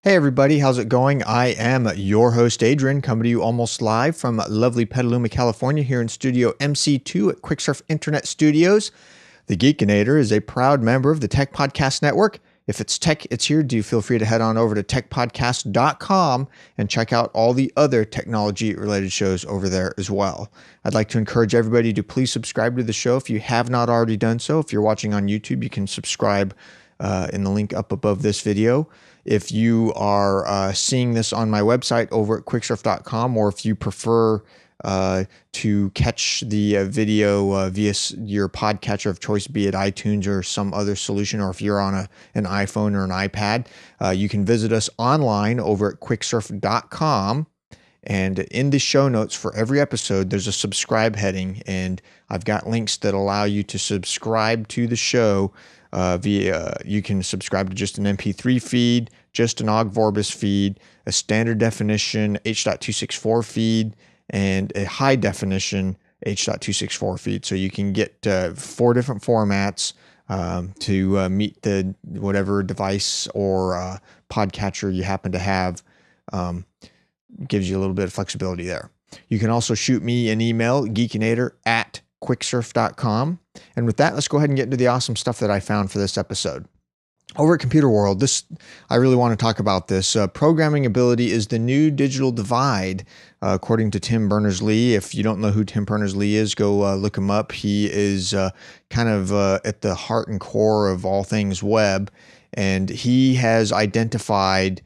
Hey everybody, how's it going? I am your host Adrian, coming to you almost live from lovely Petaluma, California, here in Studio MC2 at Quicksurf Internet Studios. The Geekinator is a proud member of the Tech Podcast Network. If it's tech, it's here. Do feel free to head on over to techpodcast.com and check out all the other technology-related shows over there as well. I'd like to encourage everybody to please subscribe to the show if you have not already done so. If you're watching on YouTube, you can subscribe in the link up above this video. If you are seeing this on my website over at quicksurf.com, or if you prefer to catch the video via your podcatcher of choice, be it iTunes or some other solution, or if you're on an iPhone or an iPad, you can visit us online over at quicksurf.com. And in the show notes for every episode, there's a subscribe heading, and I've got links that allow you to subscribe to the show you can subscribe to just an MP3 feed, just an OGG Vorbis feed, a standard definition H.264 feed, and a high definition H.264 feed. So you can get 4 different formats to meet the whatever device or podcatcher you happen to have. Gives you a little bit of flexibility there. You can also shoot me an email, geekinator@quicksurf.com. And with that, let's go ahead and get into the awesome stuff that I found for this episode. Over at Computer World, I really want to talk about this. Programming ability is the new digital divide, according to Tim Berners-Lee. If you don't know who Tim Berners-Lee is, go look him up. He is kind of at the heart and core of all things web, and he has identified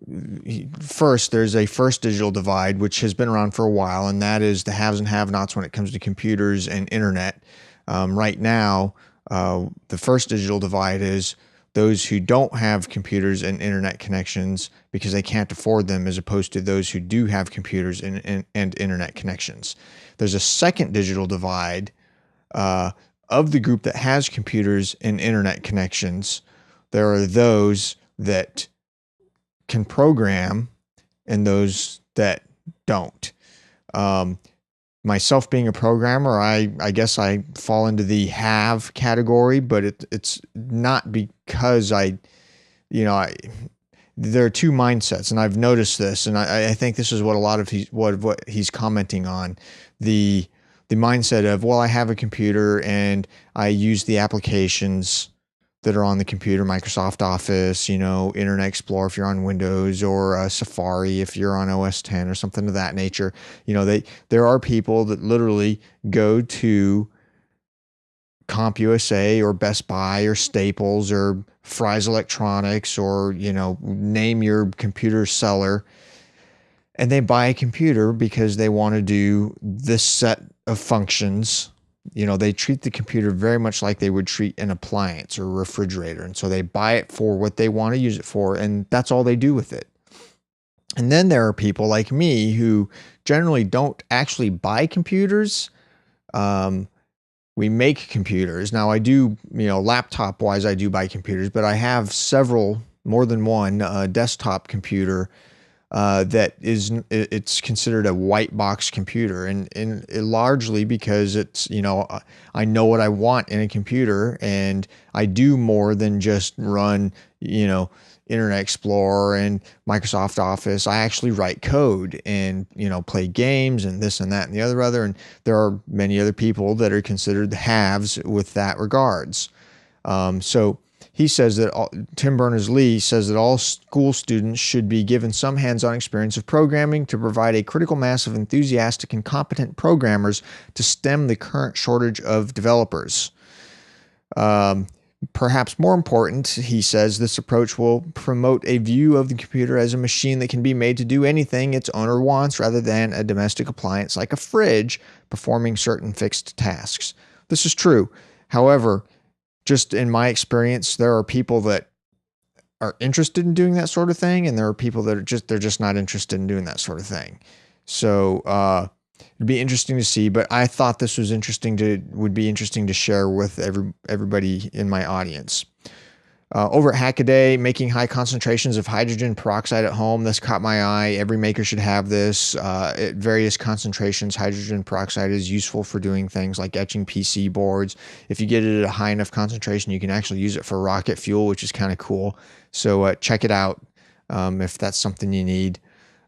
there's a first digital divide, which has been around for a while, and that is the haves and have-nots when it comes to computers and internet. Right now, the first digital divide is those who don't have computers and internet connections because they can't afford them, as opposed to those who do have computers and internet connections. There's a second digital divide of the group that has computers and internet connections. There are those that can program and those that don't. Myself being a programmer, I guess I fall into the have category, but it's not because there are two mindsets, and I've noticed this, and I think this is what a lot of what he's commenting on. The mindset of, well, I have a computer and I use the applications that are on the computer, Microsoft Office, Internet Explorer if you're on Windows, or Safari if you're on OS 10 or something of that nature. There are people that literally go to CompUSA or Best Buy or Staples or Fry's Electronics, or name your computer seller, and they buy a computer because they want to do this set of functions. They treat the computer very much like they would treat an appliance or a refrigerator. And so they buy it for what they want to use it for, and that's all they do with it. And then there are people like me who generally don't actually buy computers. We make computers. Now I do, laptop wise, I do buy computers, but I have more than one desktop computer it's considered a white box computer, and largely because it's, I know what I want in a computer, and I do more than just run, Internet Explorer and Microsoft Office. I actually write code and, play games and this and that and the other, and there are many other people that are considered the haves with that regards. So he says that Tim Berners-Lee says that all school students should be given some hands-on experience of programming to provide a critical mass of enthusiastic and competent programmers to stem the current shortage of developers. Perhaps more important, he says, this approach will promote a view of the computer as a machine that can be made to do anything its owner wants, rather than a domestic appliance like a fridge performing certain fixed tasks. This is true. However, just in my experience, there are people that are interested in doing that sort of thing, and there are people that they're just not interested in doing that sort of thing. So it'd be interesting to see, but I thought this was would be interesting to share with everybody in my audience. Over at Hackaday, making high concentrations of hydrogen peroxide at home. This caught my eye. Every maker should have this. At various concentrations, hydrogen peroxide is useful for doing things like etching PC boards. If you get it at a high enough concentration, you can actually use it for rocket fuel, which is kind of cool. So check it out. if that's something you need.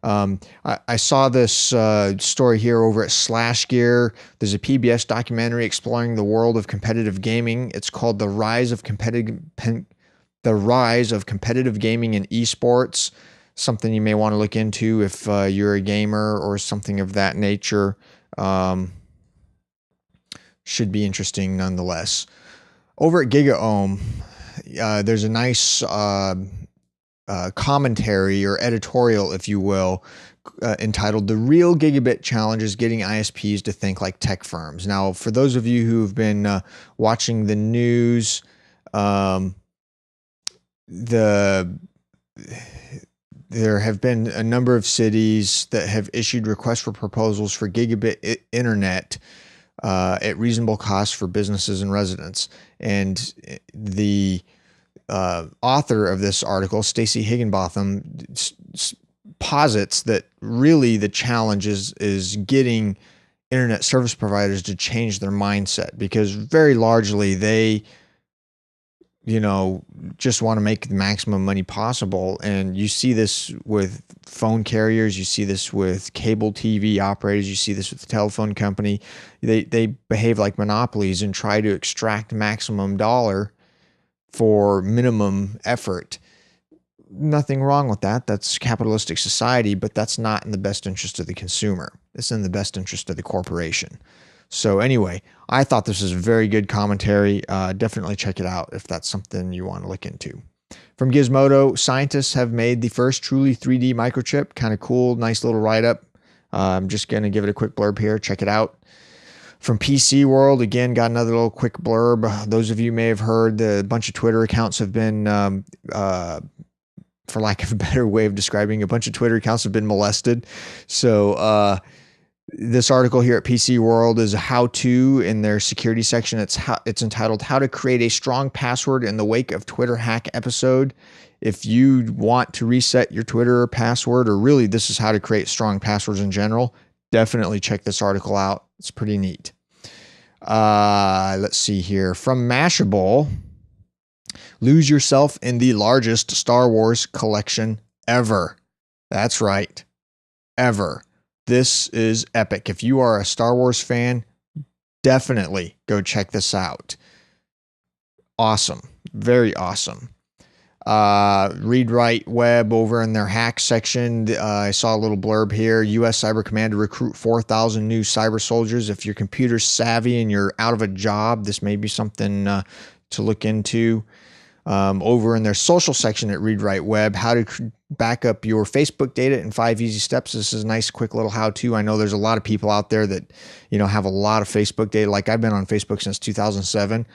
I saw this story here over at Slash Gear. There's a PBS documentary exploring the world of competitive gaming. It's called The Rise of Competitive Gaming and Esports. Something you may want to look into if you're a gamer or something of that nature. Should be interesting nonetheless. Over at GigaOM, there's a nice commentary or editorial, if you will, entitled "The Real Gigabit Challenge is Getting ISPs to Think Like Tech Firms." Now, for those of you who've been watching the news, there have been a number of cities that have issued requests for proposals for gigabit internet at reasonable cost for businesses and residents. And the author of this article, Stacey Higginbotham, posits that really the challenge is getting internet service providers to change their mindset, because very largely they just want to make the maximum money possible. And you see this with phone carriers, you see this with cable TV operators, you see this with the telephone company. They behave like monopolies and try to extract maximum dollar for minimum effort. Nothing wrong with that. That's capitalistic society, but that's not in the best interest of the consumer. It's in the best interest of the corporation. So anyway, I thought this was a very good commentary. Definitely check it out if that's something you want to look into. From Gizmodo, scientists have made the first truly 3D microchip. Kind of cool, nice little write-up. I'm just going to give it a quick blurb here. Check it out. From PC World, again, got another little quick blurb. Those of you may have heard a bunch of Twitter accounts have been, for lack of a better way of describing, a bunch of Twitter accounts have been molested. So this article here at PC World is a how-to in their security section. It's entitled "How to Create a Strong Password in the Wake of Twitter Hack Episode." If you want to reset your Twitter password, or really this is how to create strong passwords in general, definitely check this article out. It's pretty neat. Let's see here. From Mashable, lose yourself in the largest Star Wars collection ever. That's right. Ever. This is epic. If you are a Star Wars fan, definitely go check this out. Awesome. Very awesome. Read Write Web over in their hack section. I saw a little blurb here. U.S. Cyber Command to recruit 4,000 new cyber soldiers. If you're computer savvy and you're out of a job, this may be something to look into. Over in their social section at Read Write Web, how to back up your Facebook data in 5 easy steps. This is a nice, quick little how-to. I know there's a lot of people out there that, have a lot of Facebook data. Like, I've been on Facebook since 2007.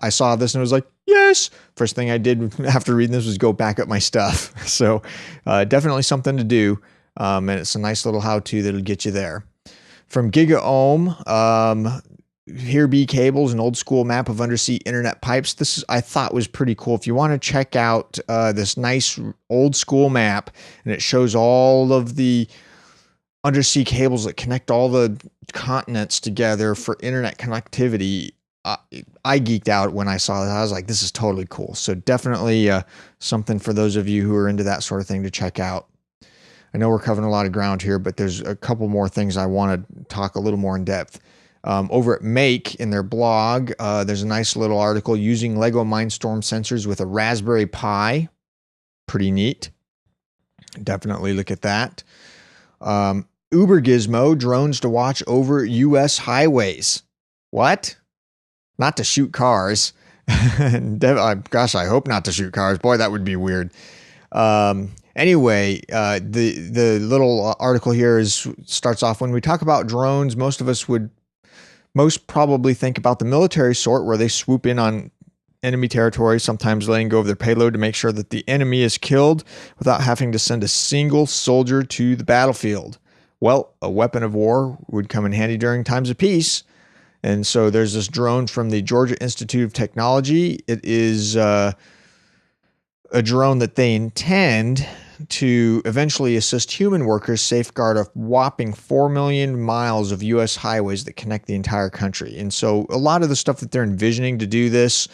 I saw this and I was like, yes. First thing I did after reading this was go back up my stuff. So definitely something to do. And it's a nice little how-to that'll get you there. From GigaOM, here be cables, an old school map of undersea internet pipes. This I thought was pretty cool. If you want to check out this nice old school map, and it shows all of the undersea cables that connect all the continents together for internet connectivity. I geeked out when I saw that. I was like, this is totally cool. So definitely something for those of you who are into that sort of thing to check out. I know we're covering a lot of ground here, but there's a couple more things I want to talk a little more in depth. Over at Make, in their blog, there's a nice little article using Lego Mindstorm sensors with a Raspberry Pi. Pretty neat. Definitely look at that. Uber Gizmo, drones to watch over U.S. highways. What? Not to shoot cars. Gosh, I hope not to shoot cars. Boy, that would be weird. Anyway, the little article here starts off, when we talk about drones, most of us would most probably think about the military sort, where they swoop in on enemy territory, sometimes letting go of their payload to make sure that the enemy is killed without having to send a single soldier to the battlefield. Well, a weapon of war would come in handy during times of peace. And so there's this drone from the Georgia Institute of Technology. It is a drone that they intend to eventually assist human workers safeguard a whopping 4 million miles of U.S. highways that connect the entire country. And so a lot of the stuff that they're envisioning to do this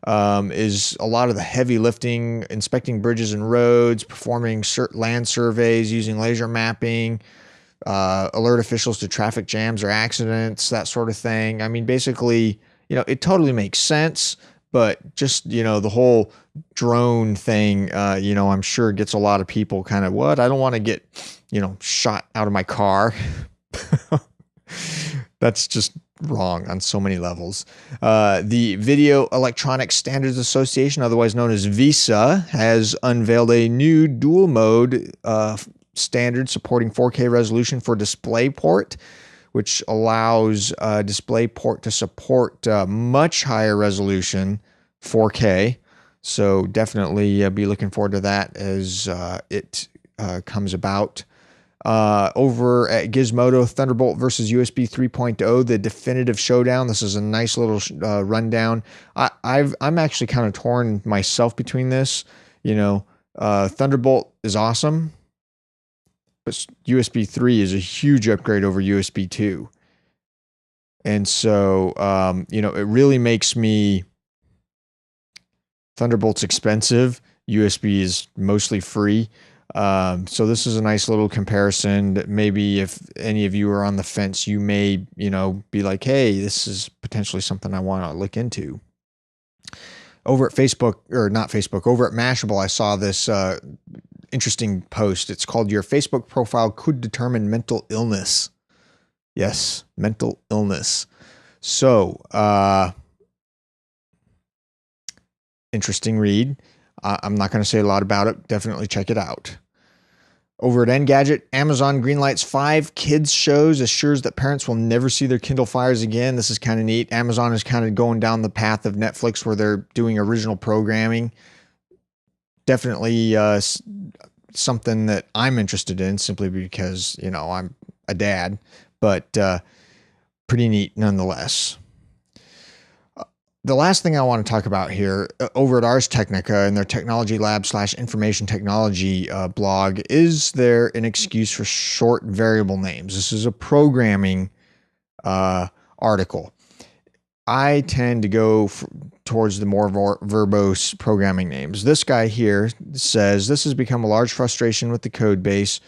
is a lot of the heavy lifting, inspecting bridges and roads, performing land surveys using laser mapping, alert officials to traffic jams or accidents, that sort of thing. I mean, basically, it totally makes sense, but just, the whole drone thing, I'm sure gets a lot of people kind of, what? I don't want to get, shot out of my car. That's just wrong on so many levels. The Video Electronics Standards Association, otherwise known as VISA, has unveiled a new dual mode standard supporting 4K resolution for DisplayPort, which allows DisplayPort to support much higher resolution 4K. So definitely be looking forward to that as it comes about. Over at Gizmodo, Thunderbolt versus USB 3.0, the definitive showdown. This is a nice little rundown. I'm actually kind of torn myself between this. Thunderbolt is awesome, but USB 3 is a huge upgrade over USB 2. And so, it really makes me... Thunderbolt's expensive. USB is mostly free. So this is a nice little comparison that maybe if any of you are on the fence, you may, be like, hey, this is potentially something I want to look into. Over at Facebook, or not Facebook, over at Mashable, I saw this interesting post. It's called "Your Facebook Profile Could Determine Mental Illness." Yes, mental illness. So, interesting read. I'm not going to say a lot about it. Definitely check it out. Over at Engadget, Amazon greenlights 5 kids shows, assures that parents will never see their Kindle Fires again. This is kind of neat. Amazon is kind of going down the path of Netflix where they're doing original programming. Definitely something that I'm interested in simply because, I'm a dad, but pretty neat nonetheless. The last thing I want to talk about here, over at Ars Technica and their technology lab / information technology blog, is there an excuse for short variable names? This is a programming article. I tend to go towards the more verbose programming names. This guy here says, this has become a large frustration with the code base,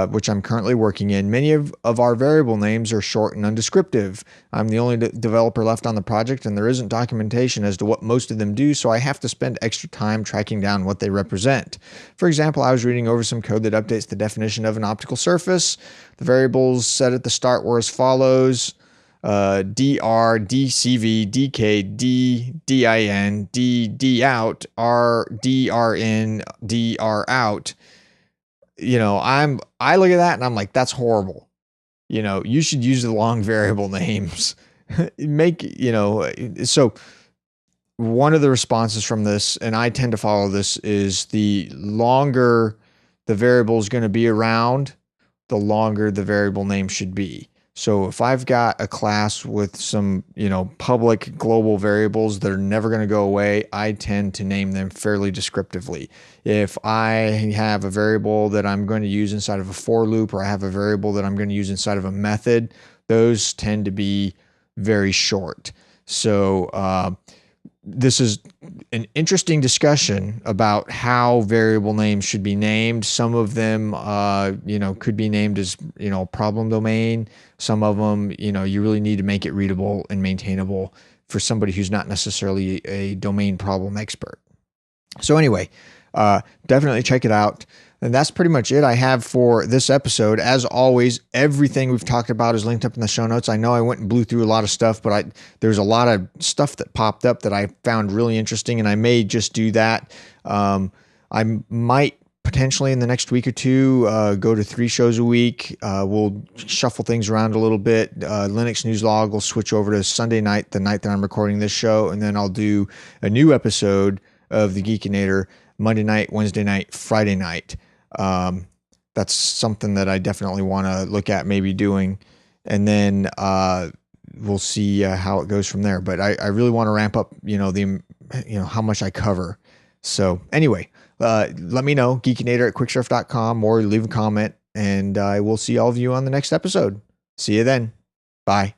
which I'm currently working in. Many of our variable names are short and undescriptive. I'm the only developer left on the project, and there isn't documentation as to what most of them do, so I have to spend extra time tracking down what they represent. For example, I was reading over some code that updates the definition of an optical surface. The variables set at the start were as follows: dr, dcv, dk, d, din, d, d out, r, drn, dr out. I look at that and I'm like, that's horrible. You should use the long variable names. So one of the responses from this, and I tend to follow this, is the longer the variable is going to be around, the longer the variable name should be. So if I've got a class with some, public global variables that are never going to go away, I tend to name them fairly descriptively. If I have a variable that I'm going to use inside of a for loop, or I have a variable that I'm going to use inside of a method, those tend to be very short. So this is an interesting discussion about how variable names should be named. Some of them, could be named as, problem domain. Some of them, you really need to make it readable and maintainable for somebody who's not necessarily a domain problem expert. So anyway, definitely check it out. And that's pretty much it I have for this episode. As always, everything we've talked about is linked up in the show notes. I know I went and blew through a lot of stuff, but there's a lot of stuff that popped up that I found really interesting, and I may just do that. I might potentially in the next week or two go to 3 shows a week. We'll shuffle things around a little bit. Linux News Log will switch over to Sunday night, the night that I'm recording this show, and then I'll do a new episode of the Geekinator Monday night, Wednesday night, Friday night. That's something that I definitely want to look at maybe doing, and then we'll see how it goes from there. But I really want to ramp up, how much I cover. So anyway, let me know, geekinator@quicksurf.com, or leave a comment, and I will see all of you on the next episode. See you then. Bye.